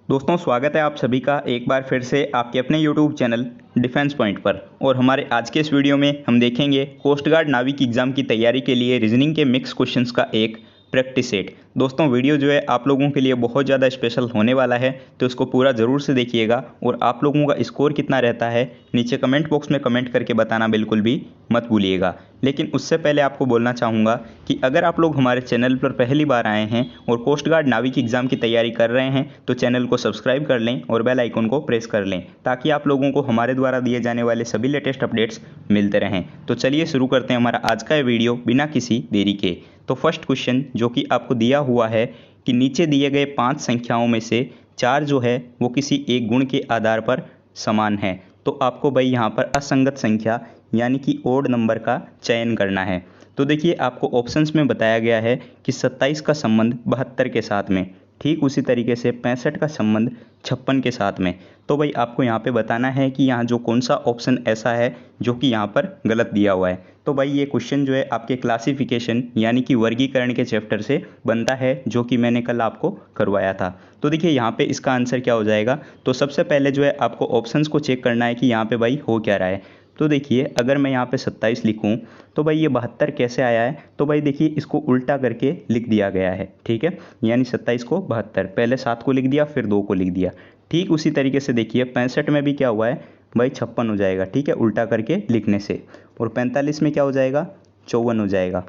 दोस्तों स्वागत है आप सभी का एक बार फिर से आपके अपने YouTube चैनल डिफेंस पॉइंट पर। और हमारे आज के इस वीडियो में हम देखेंगे कोस्ट गार्ड नाविक एग्जाम की तैयारी के लिए रीजनिंग के मिक्स क्वेश्चंस का एक प्रैक्टिस सेट। दोस्तों वीडियो जो है आप लोगों के लिए बहुत ज़्यादा स्पेशल होने वाला है, तो इसको पूरा ज़रूर से देखिएगा। और आप लोगों का स्कोर कितना रहता है नीचे कमेंट बॉक्स में कमेंट करके बताना बिल्कुल भी मत भूलिएगा। लेकिन उससे पहले आपको बोलना चाहूँगा कि अगर आप लोग हमारे चैनल पर पहली बार आए हैं और कोस्ट गार्ड नाविक एग्जाम की तैयारी कर रहे हैं तो चैनल को सब्सक्राइब कर लें और बेल आइकन को प्रेस कर लें, ताकि आप लोगों को हमारे द्वारा दिए जाने वाले सभी लेटेस्ट अपडेट्स मिलते रहें। तो चलिए शुरू करते हैं हमारा आज का वीडियो बिना किसी देरी के। तो फर्स्ट क्वेश्चन जो कि आपको दिया हुआ है कि नीचे दिए गए 5 संख्याओं में से 4 जो है वो किसी एक गुण के आधार पर समान है। तो आपको भाई यहाँ पर असंगत संख्या यानी कि ओड नंबर का चयन करना है। तो देखिए आपको ऑप्शंस में बताया गया है कि 27 का संबंध 72 के साथ में, ठीक उसी तरीके से 65 का संबंध 56 के साथ में। तो भाई आपको यहाँ पे बताना है कि यहाँ जो कौन सा ऑप्शन ऐसा है जो कि यहाँ पर गलत दिया हुआ है। तो भाई ये क्वेश्चन जो है आपके क्लासिफिकेशन यानी कि वर्गीकरण के चैप्टर से बनता है, जो कि मैंने कल आपको करवाया था। तो देखिए यहाँ पे इसका आंसर क्या हो जाएगा। तो सबसे पहले जो है आपको ऑप्शंस को चेक करना है कि यहाँ पे भाई हो क्या रहा है। तो देखिए अगर मैं यहाँ पे 27 लिखूँ तो भाई ये 72 कैसे आया है। तो भाई देखिए इसको उल्टा करके लिख दिया गया है, ठीक है, यानी 27 को 72, पहले 7 को लिख दिया फिर 2 को लिख दिया। ठीक उसी तरीके से देखिए 65 में भी क्या हुआ है भाई 56 हो जाएगा, ठीक है, उल्टा करके लिखने से। और 45 में क्या हो जाएगा 54 हो जाएगा,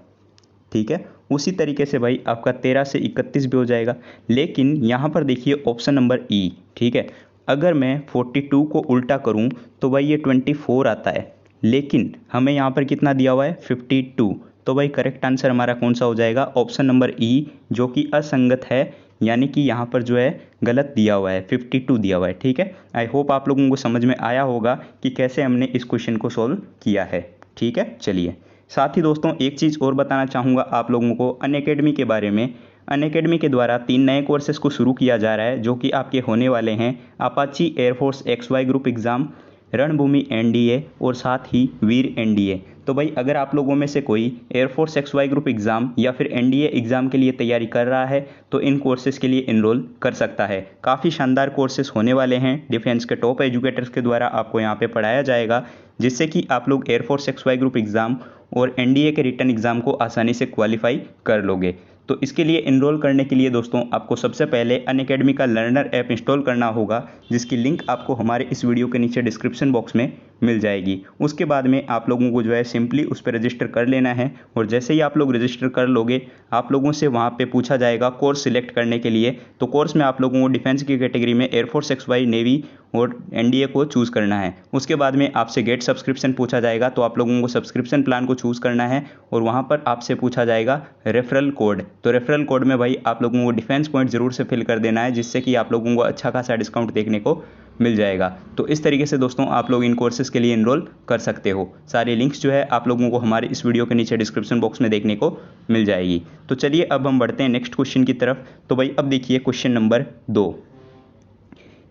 ठीक है। उसी तरीके से भाई आपका 13 से 31 भी हो जाएगा। लेकिन यहाँ पर देखिए ऑप्शन नंबर ई, ठीक है, अगर मैं 42 को उल्टा करूँ तो भाई ये 24 आता है, लेकिन हमें यहाँ पर कितना दिया हुआ है 52। तो भाई करेक्ट आंसर हमारा कौन सा हो जाएगा, ऑप्शन नंबर ई, जो कि असंगत है, यानी कि यहाँ पर जो है गलत दिया हुआ है, 52 दिया हुआ है, ठीक है। आई होप आप लोगों को समझ में आया होगा कि कैसे हमने इस क्वेश्चन को सॉल्व किया है, ठीक है। चलिए साथ ही दोस्तों एक चीज़ और बताना चाहूँगा आप लोगों को अनअकैडमी के बारे में। अनअकैडमी के द्वारा 3 नए कोर्सेज़ को शुरू किया जा रहा है, जो कि आपके होने वाले हैं Apache air force XY group exam, रणभूमि NDA और साथ ही वीर NDA। तो भाई अगर आप लोगों में से कोई एयरफोर्स XY ग्रुप एग्ज़ाम या फिर NDA एग्ज़ाम के लिए तैयारी कर रहा है तो इन कोर्सेज़ के लिए इनरोल कर सकता है। काफ़ी शानदार कोर्सेज़ होने वाले हैं, डिफेंस के टॉप एजुकेटर्स के द्वारा आपको यहाँ पे पढ़ाया जाएगा, जिससे कि आप लोग एयरफोर्स XY ग्रुप एग्ज़ाम और NDA के रिटन एग्ज़ाम को आसानी से क्वालिफाई कर लोगे। तो इसके लिए इनरोल करने के लिए दोस्तों आपको सबसे पहले अनअकैडमी का लर्नर ऐप इंस्टॉल करना होगा, जिसकी लिंक आपको हमारे इस वीडियो के नीचे डिस्क्रिप्शन बॉक्स में मिल जाएगी। उसके बाद में आप लोगों को जो है सिंपली उस पर रजिस्टर कर लेना है। और जैसे ही आप लोग रजिस्टर कर लोगे आप लोगों से वहाँ पे पूछा जाएगा कोर्स सिलेक्ट करने के लिए। तो कोर्स में आप लोगों को डिफेंस की कैटेगरी में एयरफोर्स XY, नेवी और NDA को चूज़ करना है। उसके बाद में आपसे गेट सब्सक्रिप्शन पूछा जाएगा, तो आप लोगों को सब्सक्रिप्शन प्लान को चूज़ करना है। और वहाँ पर आपसे पूछा जाएगा रेफरल कोड। तो रेफरल कोड में भाई आप लोगों को डिफेंस पॉइंट ज़रूर से फिल कर देना है, जिससे कि आप लोगों को अच्छा खासा डिस्काउंट देखने को मिल जाएगा। तो इस तरीके से दोस्तों आप लोग इन कोर्सेज़ के लिए इनरोल कर सकते हो। सारे लिंक्स जो है आप लोगों को हमारे इस वीडियो के नीचे डिस्क्रिप्शन बॉक्स में देखने को मिल जाएगी। तो चलिए अब हम बढ़ते हैं नेक्स्ट क्वेश्चन की तरफ। तो भाई अब देखिए क्वेश्चन नंबर 2।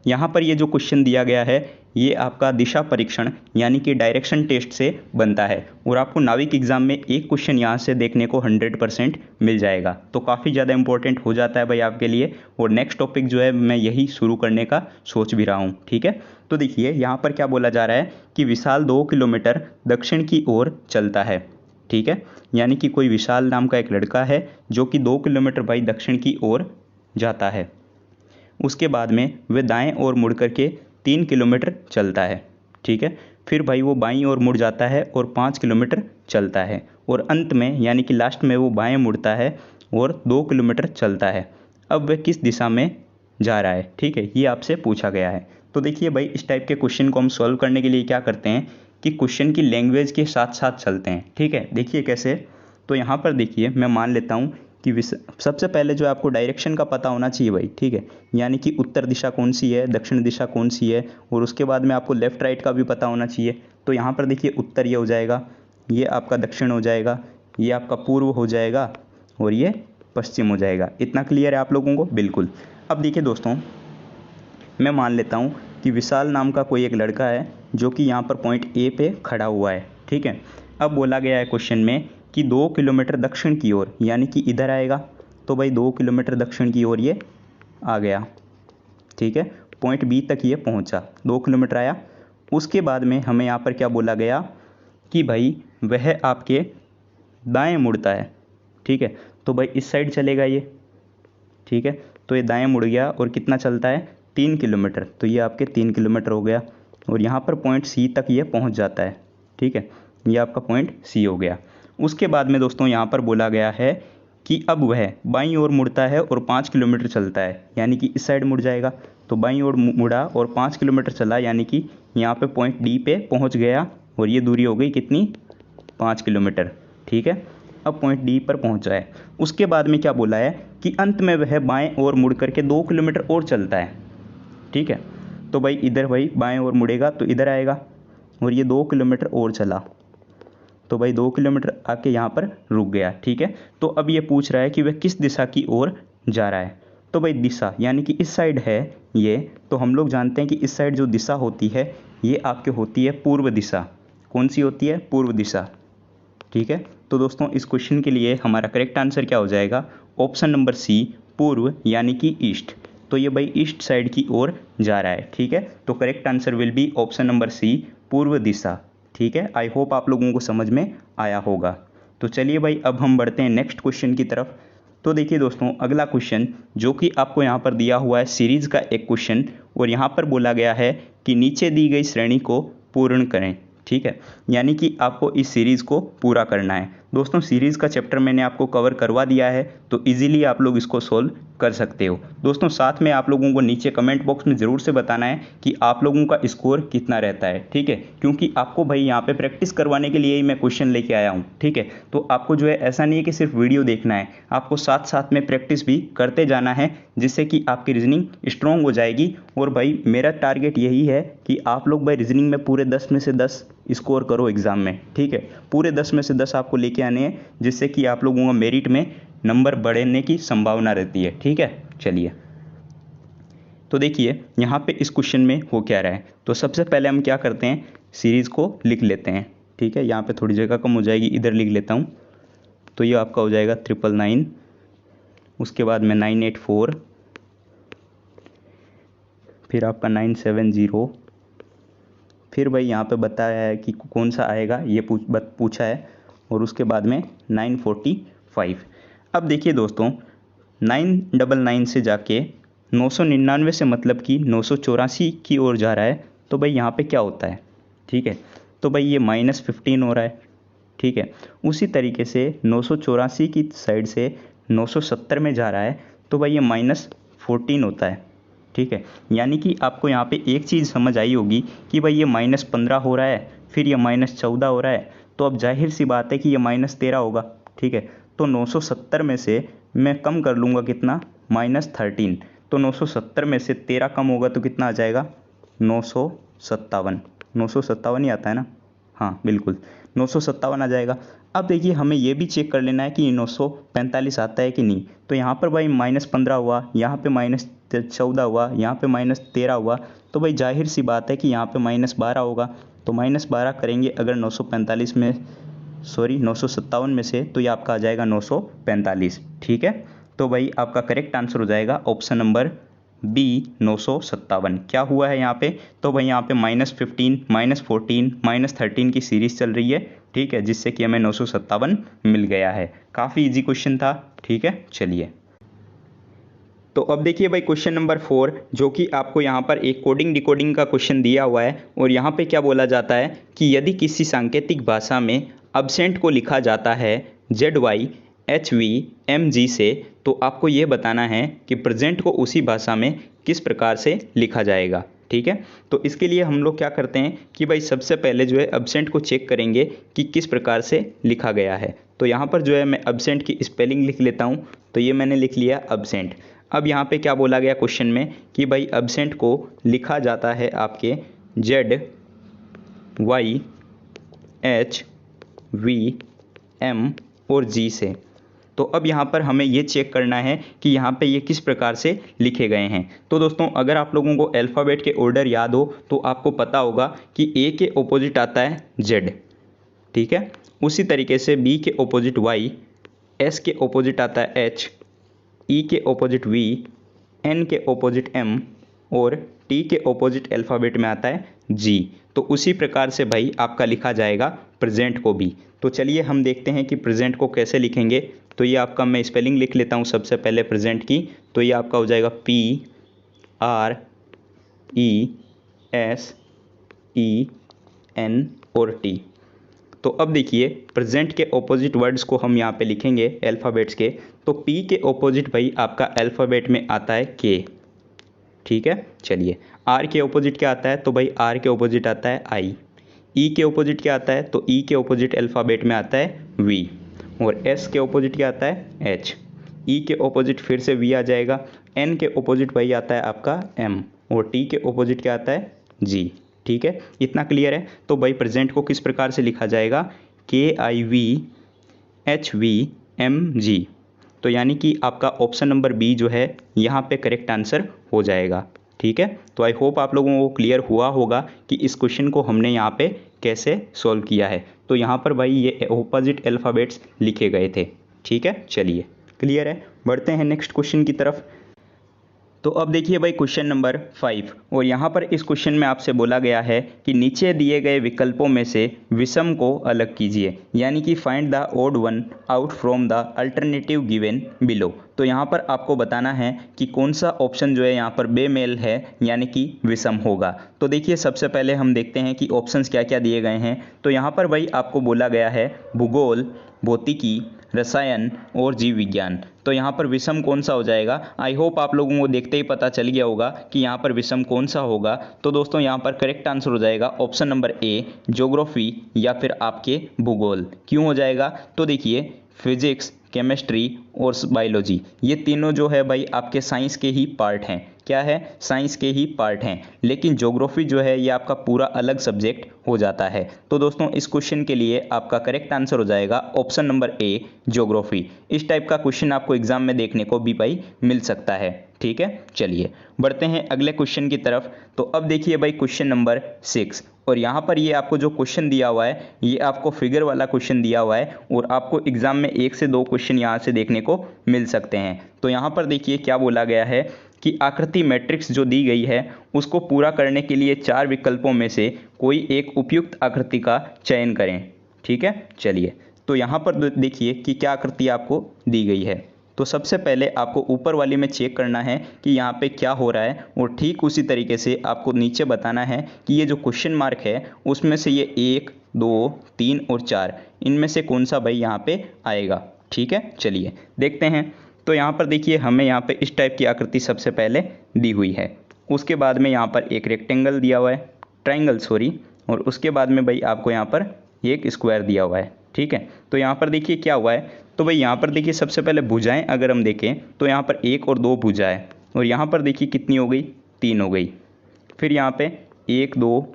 यहाँ पर ये जो क्वेश्चन दिया गया है ये आपका दिशा परीक्षण यानी कि डायरेक्शन टेस्ट से बनता है। और आपको नाविक एग्जाम में एक क्वेश्चन यहाँ से देखने को 100% मिल जाएगा। तो काफ़ी ज़्यादा इंपॉर्टेंट हो जाता है भाई आपके लिए। और नेक्स्ट टॉपिक जो है मैं यही शुरू करने का सोच भी रहा हूँ, ठीक है। तो देखिए यहाँ पर क्या बोला जा रहा है कि विशाल 2 किलोमीटर दक्षिण की ओर चलता है, ठीक है, यानी कि कोई विशाल नाम का एक लड़का है जो कि 2 किलोमीटर भाई दक्षिण की ओर जाता है। उसके बाद में वह दाएं ओर मुड़ करके 3 किलोमीटर चलता है, ठीक है। फिर भाई वो बाईं ओर मुड़ जाता है और 5 किलोमीटर चलता है। और अंत में यानी कि लास्ट में वो बाएं मुड़ता है और 2 किलोमीटर चलता है। अब वह किस दिशा में जा रहा है, ठीक है, ये आपसे पूछा गया है। तो देखिए भाई इस टाइप के क्वेश्चन को हम सॉल्व करने के लिए क्या करते हैं कि क्वेश्चन की लैंग्वेज के साथ साथ चलते हैं, ठीक है। देखिए कैसे। तो यहाँ पर देखिए मैं मान लेता हूँ कि सबसे पहले जो आपको डायरेक्शन का पता होना चाहिए भाई, ठीक है, यानी कि उत्तर दिशा कौन सी है, दक्षिण दिशा कौन सी है। और उसके बाद में आपको लेफ़्ट राइट का भी पता होना चाहिए। तो यहाँ पर देखिए उत्तर ये हो जाएगा, ये आपका दक्षिण हो जाएगा, ये आपका पूर्व हो जाएगा और ये पश्चिम हो जाएगा। इतना क्लियर है आप लोगों को? बिल्कुल। अब देखिए दोस्तों मैं मान लेता हूँ कि विशाल नाम का कोई एक लड़का है जो कि यहाँ पर पॉइंट A पे खड़ा हुआ है, ठीक है। अब बोला गया है क्वेश्चन में कि 2 किलोमीटर दक्षिण की ओर, यानी कि इधर आएगा। तो भाई 2 किलोमीटर दक्षिण की ओर ये आ गया, ठीक है, पॉइंट बी तक ये पहुंचा, 2 किलोमीटर आया। उसके बाद में हमें यहाँ पर क्या बोला गया कि भाई वह आपके दाएं मुड़ता है, ठीक है, तो भाई इस साइड चलेगा ये, ठीक है, तो ये दाएं मुड़ गया और कितना चलता है 3 किलोमीटर, तो ये आपके 3 किलोमीटर हो गया और यहाँ पर पॉइंट सी तक ये पहुँच जाता है, ठीक है, ये आपका पॉइंट सी हो गया। उसके बाद में दोस्तों यहाँ पर बोला गया है कि अब वह बाईं ओर मुड़ता है और 5 किलोमीटर चलता है, यानी कि इस साइड मुड़ जाएगा, तो बाईं ओर मुड़ा और 5 किलोमीटर चला, यानी कि यहाँ पे पॉइंट डी पे पहुँच गया और ये दूरी हो गई कितनी 5 किलोमीटर, ठीक है, अब पॉइंट डी पर पहुँचा है। उसके बाद में क्या बोला है कि अंत में वह बाएं ओर मुड़ करके 2 किलोमीटर और चलता है, ठीक है, तो भाई इधर भाई बाएं ओर मुड़ेगा तो इधर आएगा और ये 2 किलोमीटर और चला, तो भाई 2 किलोमीटर आके यहाँ पर रुक गया, ठीक है। तो अब ये पूछ रहा है कि वह किस दिशा की ओर जा रहा है, तो भाई दिशा यानी कि इस साइड है ये, तो हम लोग जानते हैं कि इस साइड जो दिशा होती है ये आपके होती है पूर्व दिशा। कौन सी होती है? पूर्व दिशा, ठीक है। तो दोस्तों इस क्वेश्चन के लिए हमारा करेक्ट आंसर क्या हो जाएगा? ऑप्शन नंबर सी, पूर्व यानी कि ईस्ट। तो ये भाई ईस्ट साइड की ओर जा रहा है, ठीक है। तो correct answer will be option number C, पूर्व दिशा, ठीक है। आई होप आप लोगों को समझ में आया होगा। तो चलिए भाई अब हम बढ़ते हैं नेक्स्ट क्वेश्चन की तरफ। तो देखिए दोस्तों अगला क्वेश्चन जो कि आपको यहाँ पर दिया हुआ है सीरीज़ का एक क्वेश्चन, और यहाँ पर बोला गया है कि नीचे दी गई श्रेणी को पूर्ण करें, ठीक है, यानी कि आपको इस सीरीज़ को पूरा करना है। दोस्तों सीरीज़ का चैप्टर मैंने आपको कवर करवा दिया है, तो इजीली आप लोग इसको सोल्व कर सकते हो। दोस्तों साथ में आप लोगों को नीचे कमेंट बॉक्स में ज़रूर से बताना है कि आप लोगों का स्कोर कितना रहता है, ठीक है, क्योंकि आपको भाई यहाँ पे प्रैक्टिस करवाने के लिए ही मैं क्वेश्चन लेके आया हूँ, ठीक है। तो आपको जो है ऐसा नहीं है कि सिर्फ वीडियो देखना है, आपको साथ साथ में प्रैक्टिस भी करते जाना है, जिससे कि आपकी रीजनिंग स्ट्रॉन्ग हो जाएगी। और भाई मेरा टारगेट यही है कि आप लोग भाई रीजनिंग में पूरे 10 में से 10 स्कोर करो एग्ज़ाम में, ठीक है, पूरे 10 में से 10 आपको लेके आने हैं, जिससे कि आप लोगों का मेरिट में नंबर बढ़ने की संभावना रहती है, ठीक है। चलिए तो देखिए यहाँ पे इस क्वेश्चन में हो क्या रहा है। तो सबसे पहले हम क्या करते हैं, सीरीज़ को लिख लेते हैं, ठीक है। यहाँ पे थोड़ी जगह कम हो जाएगी, इधर लिख लेता हूँ। तो ये आपका हो जाएगा 999, उसके बाद में 984, फिर आपका 970, फिर भाई यहाँ पे बताया है कि कौन सा आएगा, ये पूछा है, और उसके बाद में 945। अब देखिए दोस्तों 999 से जाके 999 से मतलब कि 984 की ओर जा रहा है, तो भाई यहाँ पे क्या होता है, ठीक है, तो भाई ये -15 हो रहा है, ठीक है। उसी तरीके से 984 की साइड से 970 में जा रहा है, तो भाई ये -14 होता है, ठीक है। यानी कि आपको यहाँ पे एक चीज़ समझ आई होगी कि भाई ये -15 हो रहा है, फिर ये -14 हो रहा है, तो अब जाहिर सी बात है कि ये -13 होगा, ठीक है। तो 970 में से मैं कम कर लूँगा कितना, -13, तो 970 में से 13 कम होगा तो कितना आ जाएगा, 957। 957 ही आता है ना, हाँ बिल्कुल 957 आ जाएगा। अब देखिए हमें ये भी चेक कर लेना है कि 945 आता है कि नहीं। तो यहाँ पर भाई -15 हुआ, यहाँ पे -14 हुआ, यहाँ पे -13 हुआ, तो भाई जाहिर सी बात है कि यहाँ पे -12 होगा। तो -12 करेंगे अगर 957 में से, तो ये आपका आ जाएगा 945, ठीक है। तो भाई आपका करेक्ट आंसर हो जाएगा ऑप्शन नंबर बी, 957। क्या हुआ है यहाँ पे, तो भाई यहाँ पे -15, -14, -13 की सीरीज़ चल रही है, ठीक है, जिससे कि हमें 957 मिल गया है। काफ़ी इजी क्वेश्चन था, ठीक है। चलिए तो अब देखिए भाई क्वेश्चन नंबर 4, जो कि आपको यहाँ पर एक कोडिंग डिकोडिंग का क्वेश्चन दिया हुआ है, और यहाँ पे क्या बोला जाता है कि यदि किसी सांकेतिक भाषा में अब्सेंट को लिखा जाता है ZYHVMG से, तो आपको ये बताना है कि प्रेजेंट को उसी भाषा में किस प्रकार से लिखा जाएगा, ठीक है। तो इसके लिए हम लोग क्या करते हैं कि भाई सबसे पहले जो है अब्सेंट को चेक करेंगे कि किस प्रकार से लिखा गया है। तो यहाँ पर जो है मैं अब्सेंट की स्पेलिंग लिख लेता हूँ। तो ये मैंने लिख लिया अब्सेंट। अब यहाँ पे क्या बोला गया क्वेश्चन में कि भाई अब्सेंट को लिखा जाता है आपके ZYHVM और G से। तो अब यहाँ पर हमें ये चेक करना है कि यहाँ पे ये किस प्रकार से लिखे गए हैं। तो दोस्तों अगर आप लोगों को अल्फ़ाबेट के ऑर्डर याद हो तो आपको पता होगा कि A के ऑपोजिट आता है Z, ठीक है। उसी तरीके से B के ऑपोजिट Y, S के ऑपोजिट आता है H, E के ऑपोजिट V, N के ऑपोजिट M और टी के ऑपोजिट अल्फ़ाबेट में आता है जी। तो उसी प्रकार से भाई आपका लिखा जाएगा प्रेजेंट को भी। तो चलिए हम देखते हैं कि प्रेजेंट को कैसे लिखेंगे। तो ये आपका मैं स्पेलिंग लिख लेता हूँ सबसे पहले प्रेजेंट की। तो ये आपका हो जाएगा PRESENT और टी। तो अब देखिए प्रेजेंट के ऑपोजिट वर्ड्स को हम यहाँ पे लिखेंगे अल्फ़ाबेट्स के। तो पी के ऑपोजिट भाई आपका अल्फ़ाबेट में आता है के, ठीक है। चलिए आर के ऑपोजिट क्या आता है, तो भाई आर के ऑपोजिट आता है आई। ई के ऑपोजिट क्या आता है, तो ई के ऑपोजिट अल्फ़ाबेट में आता है वी। और एस के ऑपोजिट क्या आता है एच। ई के ऑपोजिट फिर से वी आ जाएगा। एन के ऑपोजिट भाई आता है आपका एम। और टी के ऑपोजिट क्या आता है जी, ठीक है। इतना क्लियर है। तो भाई प्रेजेंट को किस प्रकार से लिखा जाएगा, KIVHVMG। तो यानी कि आपका ऑप्शन नंबर बी जो है यहाँ पे करेक्ट आंसर हो जाएगा, ठीक है। तो आई होप आप लोगों को क्लियर हुआ होगा कि इस क्वेश्चन को हमने यहाँ पे कैसे सॉल्व किया है। तो यहाँ पर भाई ये ऑपोजिट अल्फ़ाबेट्स लिखे गए थे, ठीक है। चलिए क्लियर है, बढ़ते हैं नेक्स्ट क्वेश्चन की तरफ। तो अब देखिए भाई क्वेश्चन नंबर 5। और यहाँ पर इस क्वेश्चन में आपसे बोला गया है कि नीचे दिए गए विकल्पों में से विषम को अलग कीजिए, यानी कि find the odd one out from the alternative given below. तो यहाँ पर आपको बताना है कि कौन सा ऑप्शन जो है यहाँ पर बेमेल है, यानी कि विषम होगा। तो देखिए सबसे पहले हम देखते हैं कि ऑप्शंस क्या क्या दिए गए हैं। तो यहाँ पर भाई आपको बोला गया है भूगोल, भौतिकी, रसायन और जीव विज्ञान। तो यहाँ पर विषम कौन सा हो जाएगा। आई होप आप लोगों को देखते ही पता चल गया होगा कि यहाँ पर विषम कौन सा होगा। तो दोस्तों यहाँ पर करेक्ट आंसर हो जाएगा ऑप्शन नंबर ए ज्योग्राफी या फिर आपके भूगोल। क्यों हो जाएगा, तो देखिए फिजिक्स, केमिस्ट्री और बायोलॉजी ये तीनों जो है भाई आपके साइंस के ही पार्ट हैं। क्या है, साइंस के ही पार्ट हैं। लेकिन ज्योग्राफी जो है ये आपका पूरा अलग सब्जेक्ट हो जाता है। तो दोस्तों इस क्वेश्चन के लिए आपका करेक्ट आंसर हो जाएगा ऑप्शन नंबर ए ज्योग्राफी। इस टाइप का क्वेश्चन आपको एग्जाम में देखने को भी भाई मिल सकता है, ठीक है। चलिए बढ़ते हैं अगले क्वेश्चन की तरफ। तो अब देखिए भाई क्वेश्चन नंबर 6। और यहाँ पर ये आपको जो क्वेश्चन दिया हुआ है ये आपको फिगर वाला क्वेश्चन दिया हुआ है और आपको एग्जाम में 1 से 2 क्वेश्चन यहाँ से देखने को मिल सकते हैं। तो यहाँ पर देखिए क्या बोला गया है कि आकृति मैट्रिक्स जो दी गई है उसको पूरा करने के लिए 4 विकल्पों में से कोई एक उपयुक्त आकृति का चयन करें, ठीक है। चलिए तो यहाँ पर देखिए कि क्या आकृति आपको दी गई है। तो सबसे पहले आपको ऊपर वाली में चेक करना है कि यहाँ पे क्या हो रहा है और ठीक उसी तरीके से आपको नीचे बताना है कि ये जो क्वेश्चन मार्क है उसमें से ये 1, 2, 3 और 4 इनमें से कौन सा भाई यहाँ पे आएगा, ठीक है। चलिए देखते हैं। तो यहाँ पर देखिए हमें यहाँ पे इस टाइप की आकृति सबसे पहले दी हुई है। उसके बाद में यहाँ पर एक रेक्टेंगल दिया हुआ है, ट्राइंगल सॉरी, और उसके बाद में भाई आपको यहाँ पर एक स्क्वायर दिया हुआ है, ठीक है। तो यहाँ पर देखिए क्या हुआ है, तो भाई यहाँ पर देखिए सबसे पहले भुजाएं अगर हम देखें तो यहाँ पर 1 और 2 भुजाएं, और यहाँ पर देखिए कितनी हो गई, 3 हो गई। फिर यहाँ पे 1, 2,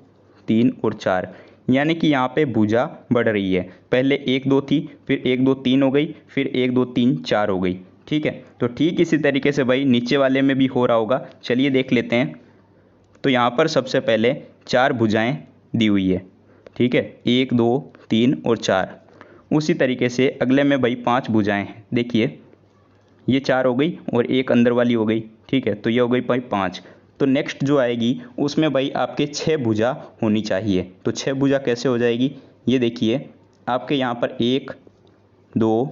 3 और 4, यानी कि यहाँ पे भुजा बढ़ रही है। पहले 1, 2 थी, फिर 1, 2, 3 हो गई, फिर 1, 2, 3, 4 हो गई, ठीक है। तो ठीक इसी तरीके से भाई नीचे वाले में भी हो रहा होगा। चलिए देख लेते हैं। तो यहाँ पर सबसे पहले 4 भुजाएं दी हुई है, ठीक है, 1, 2, 3 और 4। उसी तरीके से अगले में भाई 5 भुजाएं हैं। देखिए ये 4 हो गई और एक अंदर वाली हो गई, ठीक है। तो ये हो गई भाई 5। तो नेक्स्ट जो आएगी उसमें भाई आपके 6 भुजा होनी चाहिए। तो 6 भुजा कैसे हो जाएगी, ये देखिए आपके यहाँ पर 1, 2,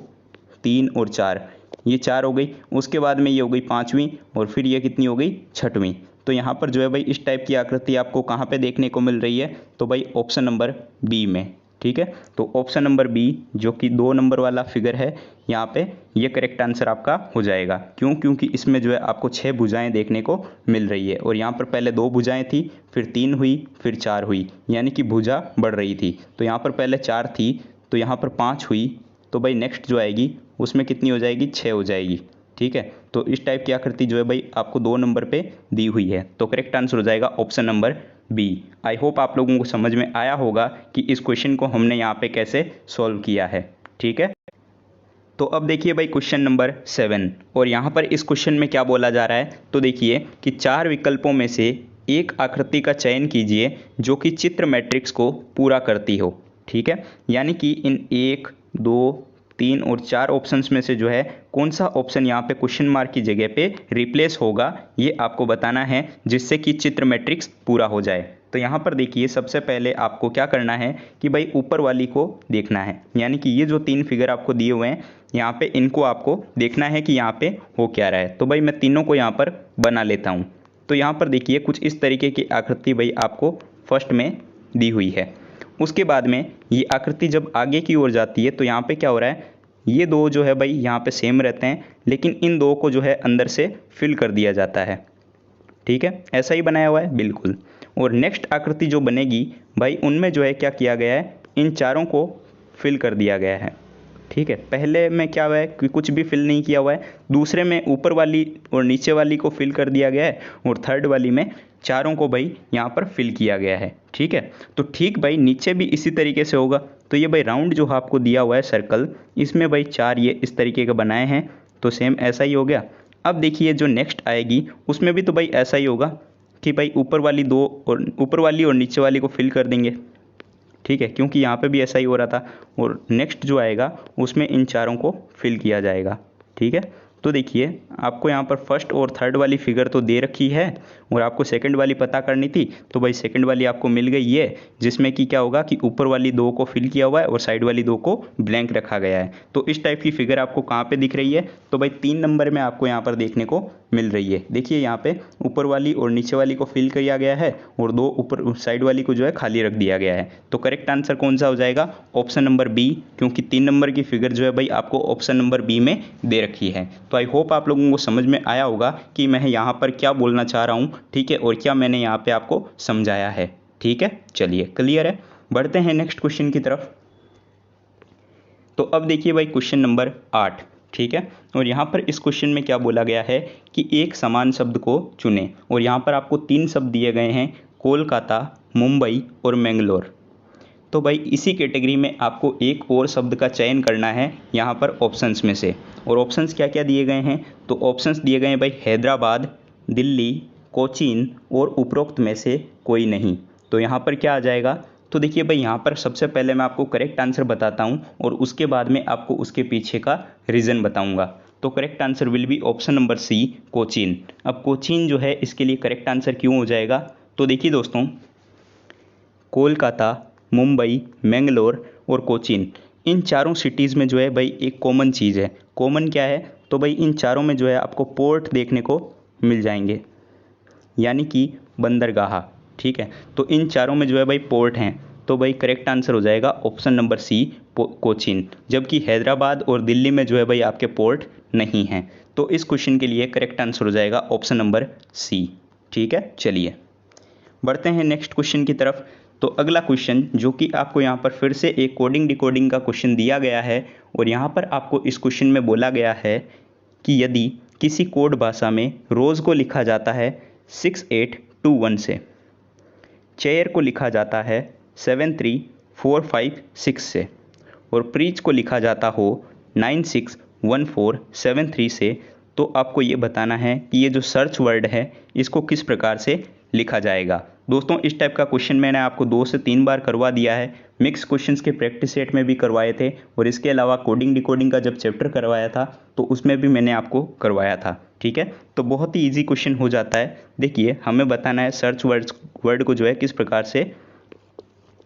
3 और 4, ये 4 हो गई। उसके बाद में ये हो गई 5वीं और फिर ये कितनी हो गई 6वीं। तो यहाँ पर जो है भाई इस टाइप की आकृति आपको कहाँ पे देखने को मिल रही है, तो भाई ऑप्शन नंबर बी में, ठीक है। तो ऑप्शन नंबर बी जो कि 2 नंबर वाला फिगर है यहाँ पे ये करेक्ट आंसर आपका हो जाएगा। क्यों, क्योंकि इसमें जो है आपको 6 भुजाएं देखने को मिल रही है और यहाँ पर पहले 2 भुजाएं थी, फिर 3 हुई, फिर 4 हुई, यानी कि भुजा बढ़ रही थी। तो यहाँ पर पहले 4 थी, तो यहाँ पर 5 हुई, तो भाई नेक्स्ट जो आएगी उसमें कितनी हो जाएगी, 6 हो जाएगी, ठीक है। तो इस टाइप की आकृति जो है भाई आपको 2 नंबर पे दी हुई है। तो करेक्ट आंसर हो जाएगा option number B. I hope आप लोगों को समझ में आया होगा कि इस क्वेश्चन को हमने यहाँ पे कैसे सॉल्व किया है, ठीक है। तो अब देखिए भाई क्वेश्चन नंबर 7। और यहाँ पर इस क्वेश्चन में क्या बोला जा रहा है, तो देखिए कि 4 विकल्पों में से एक आकृति का चयन कीजिए जो कि चित्र मैट्रिक्स को पूरा करती हो, ठीक है। यानी कि इन 1, 2, 3 और 4 ऑप्शंस में से जो है कौन सा ऑप्शन यहाँ पे क्वेश्चन मार्क की जगह पे रिप्लेस होगा, ये आपको बताना है, जिससे कि चित्र मैट्रिक्स पूरा हो जाए। तो यहाँ पर देखिए सबसे पहले आपको क्या करना है कि भाई ऊपर वाली को देखना है, यानी कि ये जो 3 फिगर आपको दिए हुए हैं यहाँ पे इनको आपको देखना है कि यहाँ पे हो क्या रहा है। तो भाई मैं तीनों को यहाँ पर बना लेता हूँ। तो यहाँ पर देखिए कुछ इस तरीके की आकृति भाई आपको फर्स्ट में दी हुई है। उसके बाद में ये आकृति जब आगे की ओर जाती है तो यहाँ पे क्या हो रहा है, ये दो जो है भाई यहाँ पे सेम रहते हैं, लेकिन इन दो को जो है अंदर से फिल कर दिया जाता है। ठीक है, ऐसा ही बनाया हुआ है बिल्कुल। और नेक्स्ट आकृति जो बनेगी भाई उनमें जो है क्या किया गया है, इन चारों को फिल कर दिया गया है। ठीक है, पहले में क्या हुआ है कि कुछ भी फिल नहीं किया हुआ है, दूसरे में ऊपर वाली और नीचे वाली को फिल कर दिया गया है, और थर्ड वाली में चारों को भाई यहाँ पर फिल किया गया है। ठीक है, तो ठीक भाई नीचे भी इसी तरीके से होगा। तो ये भाई राउंड जो आपको दिया हुआ है सर्कल, इसमें भाई 4 ये इस तरीके का बनाए हैं, तो सेम ऐसा ही हो गया। अब देखिए जो नेक्स्ट आएगी उसमें भी तो भाई ऐसा ही होगा कि भाई ऊपर वाली और नीचे वाली को फिल कर देंगे। ठीक है, क्योंकि यहाँ पे भी ऐसा ही हो रहा था। और नेक्स्ट जो आएगा उसमें इन चारों को फिल किया जाएगा। ठीक है, तो देखिए आपको यहाँ पर फर्स्ट और थर्ड वाली फिगर तो दे रखी है, और आपको सेकंड वाली पता करनी थी, तो भाई सेकंड वाली आपको मिल गई है, जिसमें कि क्या होगा कि ऊपर वाली 2 को फिल किया हुआ है और साइड वाली 2 को ब्लैंक रखा गया है। तो इस टाइप की फिगर आपको कहाँ पे दिख रही है, तो भाई 3 नंबर में आपको यहाँ पर देखने को मिल रही है। देखिए यहाँ पे ऊपर वाली और नीचे वाली को फिल किया गया है, और 2 ऊपर साइड वाली को जो है खाली रख दिया गया है। तो करेक्ट आंसर कौन सा हो जाएगा, ऑप्शन नंबर बी, क्योंकि 3 नंबर की फिगर जो है भाई आपको ऑप्शन नंबर बी में दे रखी है। तो आई होप आप लोगों को समझ में आया होगा कि मैं यहाँ पर क्या बोलना चाह रहा हूँ। ठीक है, और क्या मैंने यहाँ पे आपको समझाया है। ठीक है, चलिए क्लियर है, बढ़ते हैं नेक्स्ट क्वेश्चन की तरफ। तो अब देखिए भाई क्वेश्चन नंबर 8। ठीक है, और यहाँ पर इस क्वेश्चन में क्या बोला गया है कि एक समान शब्द को चुनें, और यहाँ पर आपको 3 शब्द दिए गए हैं, कोलकाता, मुंबई और मैंगलोर। तो भाई इसी कैटेगरी में आपको एक और शब्द का चयन करना है यहाँ पर ऑप्शंस में से। और ऑप्शंस क्या क्या दिए गए हैं, तो ऑप्शंस दिए गए हैं भाई हैदराबाद, दिल्ली, कोचीन और उपरोक्त में से कोई नहीं। तो यहाँ पर क्या आ जाएगा, तो देखिए भाई यहाँ पर सबसे पहले मैं आपको करेक्ट आंसर बताता हूँ, और उसके बाद में आपको उसके पीछे का रीज़न बताऊँगा। तो correct answer will be option number C, Cochin. अब कोचीन जो है इसके लिए करेक्ट आंसर क्यों हो जाएगा, तो देखिए दोस्तों, कोलकाता, मुंबई, मैंगलोर और कोचीन, इन चारों सिटीज़ में जो है भाई एक कॉमन चीज़ है। कॉमन क्या है, तो भाई इन चारों में जो है आपको पोर्ट देखने को मिल जाएंगे, यानी कि बंदरगाह। ठीक है, तो इन चारों में जो है भाई पोर्ट हैं, तो भाई करेक्ट आंसर हो जाएगा ऑप्शन नंबर सी, कोचीन। जबकि हैदराबाद और दिल्ली में जो है भाई आपके पोर्ट नहीं हैं। तो इस क्वेश्चन के लिए करेक्ट आंसर हो जाएगा ऑप्शन नंबर सी। ठीक है, चलिए बढ़ते हैं नेक्स्ट क्वेश्चन की तरफ। तो अगला क्वेश्चन जो कि आपको यहाँ पर फिर से एक कोडिंग डिकोडिंग का क्वेश्चन दिया गया है, और यहाँ पर आपको इस क्वेश्चन में बोला गया है कि यदि किसी कोड भाषा में रोज़ को लिखा जाता है 6821 से, चेयर को लिखा जाता है 73456 से, और प्रीच को लिखा जाता हो 961473 से, तो आपको ये बताना है कि ये जो सर्च वर्ड है इसको किस प्रकार से लिखा जाएगा। दोस्तों इस टाइप का क्वेश्चन मैंने आपको 2 से 3 बार करवा दिया है, मिक्स क्वेश्चंस के प्रैक्टिस सेट में भी करवाए थे, और इसके अलावा कोडिंग डिकोडिंग का जब चैप्टर करवाया था तो उसमें भी मैंने आपको करवाया था। ठीक है, तो बहुत ही ईजी क्वेश्चन हो जाता है। देखिए हमें बताना है सर्च वर्ड को जो है किस प्रकार से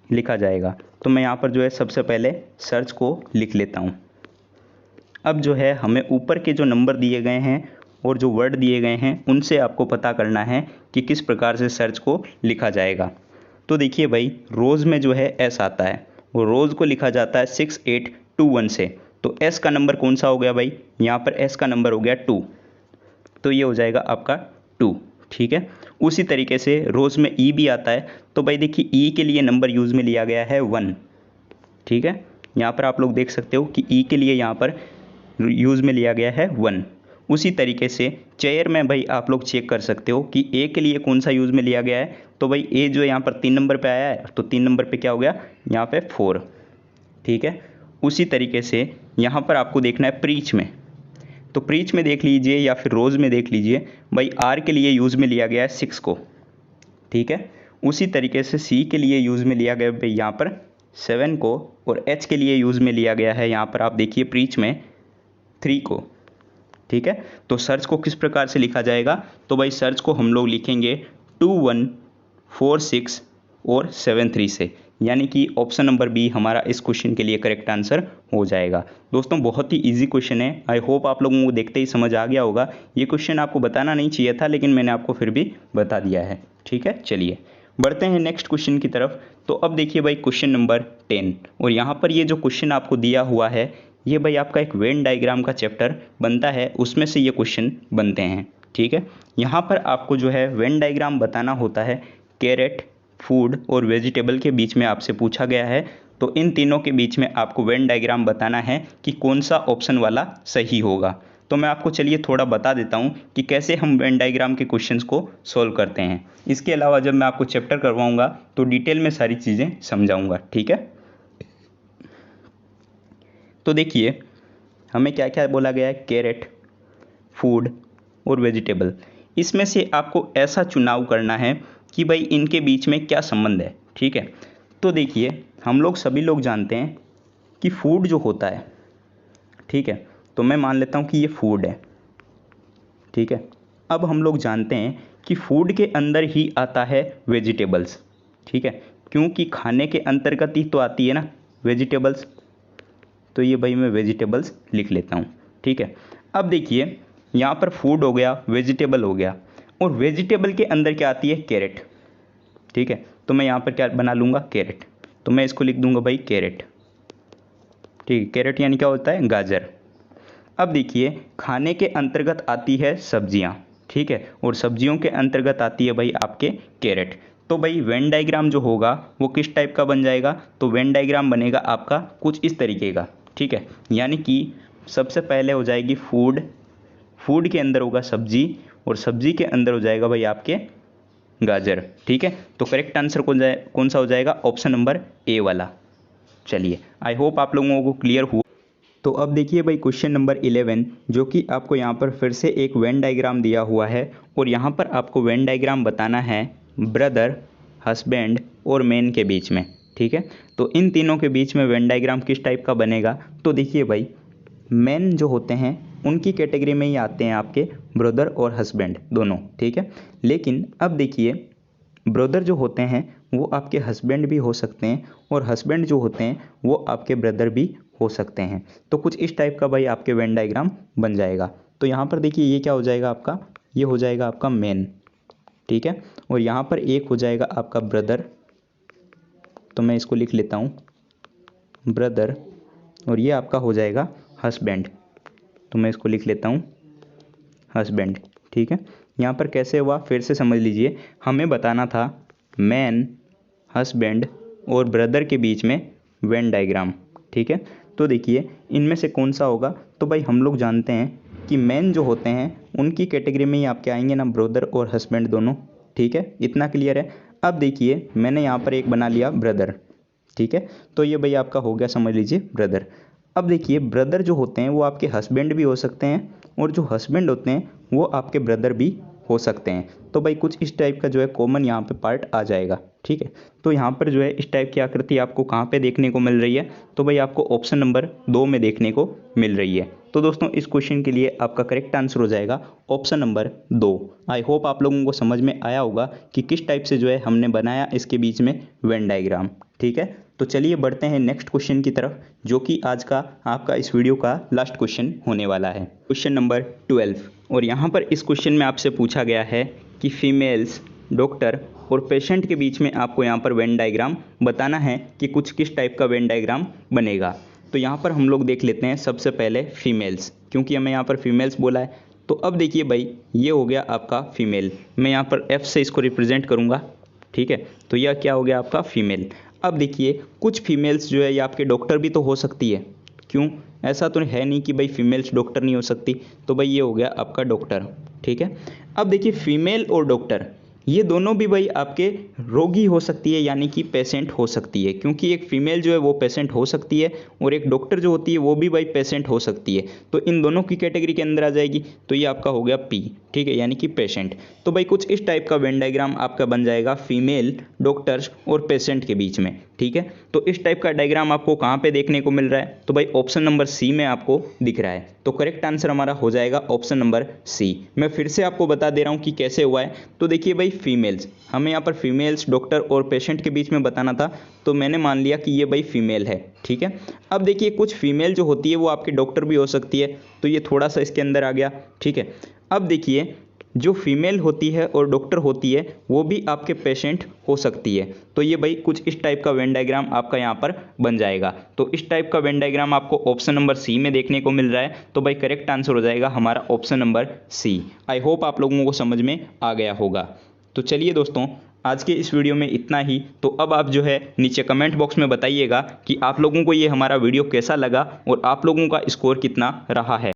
लिखा जाएगा। तो मैं यहाँ पर जो है सबसे पहले सर्च को लिख लेता हूँ। अब जो है हमें ऊपर के जो नंबर दिए गए हैं और जो वर्ड दिए गए हैं उनसे आपको पता करना है कि किस प्रकार से सर्च को लिखा जाएगा। तो देखिए भाई रोज़ में जो है एस आता है, और रोज़ को लिखा जाता है 6821 से, तो एस का नंबर कौन सा हो गया भाई, यहाँ पर एस का नंबर हो गया 2, तो ये हो जाएगा आपका 2। ठीक है, उसी तरीके से रोज़ में ई भी आता है, तो भाई देखिए ई के लिए नंबर यूज़ में लिया गया है 1। ठीक है, यहाँ पर आप लोग देख सकते हो कि ई के लिए यहाँ पर यूज़ में लिया गया है 1। उसी तरीके से चेयर में भाई आप लोग चेक कर सकते हो कि ए के लिए कौन सा यूज़ में लिया गया है, तो भाई ए जो यहाँ पर 3 नंबर पे आया है, तो 3 नंबर पे क्या हो गया, यहाँ पे 4। ठीक है, उसी तरीके से यहाँ पर आपको देखना है प्रीच में, तो प्रीच में देख लीजिए या फिर रोज़ में देख लीजिए, भाई आर के लिए यूज़ में लिया गया है 6 को। ठीक है, उसी तरीके से सी के लिए यूज़ में लिया गया भाई यहाँ पर 7 को और H के लिए यूज़ में लिया गया है यहाँ पर आप देखिए प्रीच में 3 को। ठीक है, तो सर्च को किस प्रकार से लिखा जाएगा, तो भाई सर्च को हम लोग लिखेंगे 2 1 4 6 और 7 3 से, यानी कि ऑप्शन नंबर बी हमारा इस क्वेश्चन के लिए करेक्ट आंसर हो जाएगा। दोस्तों बहुत ही इजी क्वेश्चन है, आई होप आप लोगों को देखते ही समझ आ गया होगा। ये क्वेश्चन आपको बताना नहीं चाहिए था, लेकिन मैंने आपको फिर भी बता दिया है। ठीक है, चलिए बढ़ते हैं नेक्स्ट क्वेश्चन की तरफ। तो अब देखिए भाई क्वेश्चन नंबर 10, और यहाँ पर ये जो क्वेश्चन आपको दिया हुआ है ये भाई आपका एक वेन डायग्राम का चैप्टर बनता है, उसमें से ये क्वेश्चन बनते हैं। ठीक है, यहाँ पर आपको जो है वेन डायग्राम बताना होता है। कैरेट, फूड और वेजिटेबल के बीच में आपसे पूछा गया है, तो इन तीनों के बीच में आपको वेन डायग्राम बताना है कि कौन सा ऑप्शन वाला सही होगा। तो मैं आपको चलिए थोड़ा बता देता हूँ कि कैसे हम वेन डायग्राम के क्वेश्चंस को सॉल्व करते हैं। इसके अलावा जब मैं आपको चैप्टर करवाऊँगा तो डिटेल में सारी चीज़ें समझाऊँगा। ठीक है, तो देखिए हमें क्या क्या बोला गया है, कैरेट, फूड और वेजिटेबल। इसमें से आपको ऐसा चुनाव करना है कि भाई इनके बीच में क्या संबंध है। ठीक है, तो देखिए हम लोग सभी लोग जानते हैं कि फूड जो होता है, ठीक है, तो मैं मान लेता हूँ कि ये फूड है। ठीक है, अब हम लोग जानते हैं कि फूड के अंदर ही आता है वेजिटेबल्स। ठीक है, क्योंकि खाने के अंतर्गत ही तो आती है ना वेजिटेबल्स, तो ये भाई मैं वेजिटेबल्स लिख लेता हूँ। ठीक है, अब देखिए यहाँ पर फूड हो गया, वेजिटेबल हो गया, और वेजिटेबल के अंदर क्या आती है, कैरेट। ठीक है, तो मैं यहाँ पर क्या बना लूँगा, कैरेट, तो मैं इसको लिख दूँगा भाई कैरेट। ठीक है, कैरेट यानी क्या होता है, गाजर। अब देखिए खाने के अंतर्गत आती है सब्जियाँ। ठीक है, और सब्जियों के अंतर्गत आती है भाई आपके कैरेट। तो भाई वेन डायग्राम जो होगा वो किस टाइप का बन जाएगा, तो वेन डायग्राम बनेगा आपका कुछ इस तरीके का। ठीक है, यानी कि सबसे पहले हो जाएगी फूड, फूड के अंदर होगा सब्जी, और सब्जी के अंदर हो जाएगा भाई आपके गाजर। ठीक है, तो करेक्ट आंसर कौन सा हो जाएगा, ऑप्शन नंबर ए वाला। चलिए आई होप आप लोगों को क्लियर हुआ। तो अब देखिए भाई क्वेश्चन नंबर 11, जो कि आपको यहाँ पर फिर से एक वेन डायग्राम दिया हुआ है, और यहाँ पर आपको वेन डायग्राम बताना है ब्रदर, हस्बैंड और मैन के बीच में। ठीक है, तो इन तीनों के बीच में वेन डायग्राम किस टाइप का बनेगा, तो देखिए भाई मैन जो होते हैं उनकी कैटेगरी में ही आते हैं आपके ब्रदर और हस्बैंड दोनों। ठीक है, लेकिन अब देखिए ब्रदर जो होते हैं वो आपके हस्बैंड भी हो सकते हैं, और हस्बैंड जो होते हैं वो आपके ब्रदर भी हो सकते हैं। तो कुछ इस टाइप का भाई आपके वेन डायग्राम बन जाएगा। तो यहाँ पर देखिए ये क्या हो जाएगा आपका, ये हो जाएगा आपका मैन। ठीक है, और यहाँ पर एक हो जाएगा आपका ब्रदर, तो मैं इसको लिख लेता हूँ ब्रदर, और ये आपका हो जाएगा हस्बैंड, तो मैं इसको लिख लेता हूँ हस्बैंड। ठीक है, यहाँ पर कैसे हुआ फिर से समझ लीजिए, हमें बताना था मैन, हस्बैंड और ब्रदर के बीच में वेन डायग्राम। ठीक है, तो देखिए इनमें से कौन सा होगा, तो भाई हम लोग जानते हैं कि मैन जो होते हैं उनकी कैटेगरी में ही आपके आएंगे ना ब्रदर और हस्बैंड दोनों। ठीक है, इतना क्लियर है। अब देखिए मैंने यहाँ पर एक बना लिया ब्रदर। ठीक है, तो ये भाई आपका हो गया समझ लीजिए ब्रदर। अब देखिए ब्रदर जो होते हैं वो आपके हस्बैंड भी हो सकते हैं, और जो हस्बैंड होते हैं वो आपके ब्रदर भी हो सकते हैं। तो भाई कुछ इस टाइप का जो है कॉमन यहाँ पे पार्ट आ जाएगा। ठीक है, तो यहाँ पर जो है इस टाइप की आकृति आपको कहाँ पे देखने को मिल रही है, तो भाई आपको ऑप्शन नंबर 2 में देखने को मिल रही है। तो दोस्तों इस क्वेश्चन के लिए आपका करेक्ट आंसर हो जाएगा ऑप्शन नंबर 2। आई होप आप लोगों को समझ में आया होगा कि किस टाइप से जो है हमने बनाया इसके बीच में वेन डायग्राम। ठीक है, तो चलिए बढ़ते हैं नेक्स्ट क्वेश्चन की तरफ, जो कि आज का आपका इस वीडियो का लास्ट क्वेश्चन होने वाला है, क्वेश्चन नंबर 12। और यहाँ पर इस क्वेश्चन में आपसे पूछा गया है कि फीमेल्स, डॉक्टर और पेशेंट के बीच में आपको यहाँ पर वेन डायग्राम बताना है कि कुछ किस टाइप का वेन डायग्राम बनेगा। तो यहाँ पर हम लोग देख लेते हैं सबसे पहले फीमेल्स, क्योंकि हमें यहाँ पर फीमेल्स बोला है। तो अब देखिए भाई ये हो गया आपका फीमेल, मैं यहाँ पर एफ से इसको रिप्रेजेंट करूँगा। ठीक है, तो यह क्या हो गया आपका फीमेल। अब देखिए कुछ फीमेल्स जो है ये आपके डॉक्टर भी तो हो सकती है, क्यों, ऐसा तो है नहीं कि भाई फीमेल्स डॉक्टर नहीं हो सकती। तो भाई ये हो गया आपका डॉक्टर। ठीक है, अब देखिए फीमेल और डॉक्टर ये दोनों भी भाई आपके रोगी हो सकती है, यानी कि पेशेंट हो सकती है, क्योंकि एक फीमेल जो है वो पेशेंट हो सकती है, और एक डॉक्टर जो होती है वो भी भाई पेशेंट हो सकती है। तो इन दोनों की कैटेगरी के अंदर आ जाएगी। तो ये आपका हो गया पी, ठीक है, यानी कि पेशेंट। तो भाई कुछ इस टाइप का वेन डायग्राम आपका बन जाएगा फीमेल डॉक्टर्स और पेशेंट के बीच में। ठीक है, तो इस टाइप का डायग्राम आपको कहाँ पे देखने को मिल रहा है? तो भाई ऑप्शन नंबर सी में आपको दिख रहा है। तो करेक्ट आंसर हमारा हो जाएगा ऑप्शन नंबर सी। मैं फिर से आपको बता दे रहा हूँ कि कैसे हुआ है। तो देखिए भाई फीमेल्स, हमें यहाँ पर फीमेल्स डॉक्टर और पेशेंट के बीच में बताना था, तो मैंने मान लिया कि ये भाई फीमेल है। ठीक है, अब देखिए कुछ फीमेल जो होती है वो आपकी डॉक्टर भी हो सकती है, तो ये थोड़ा सा इसके अंदर आ गया। ठीक है, अब देखिए जो फीमेल होती है और डॉक्टर होती है वो भी आपके पेशेंट हो सकती है। तो ये भाई कुछ इस टाइप का वेन डायग्राम आपका यहाँ पर बन जाएगा। तो इस टाइप का वेन डायग्राम आपको ऑप्शन नंबर सी में देखने को मिल रहा है। तो भाई करेक्ट आंसर हो जाएगा हमारा option number C. I hope आप लोगों को समझ में आ गया होगा। तो चलिए दोस्तों, आज के इस वीडियो में इतना ही। तो अब आप जो है नीचे कमेंट बॉक्स में बताइएगा कि आप लोगों को ये हमारा वीडियो कैसा लगा और आप लोगों का स्कोर कितना रहा है।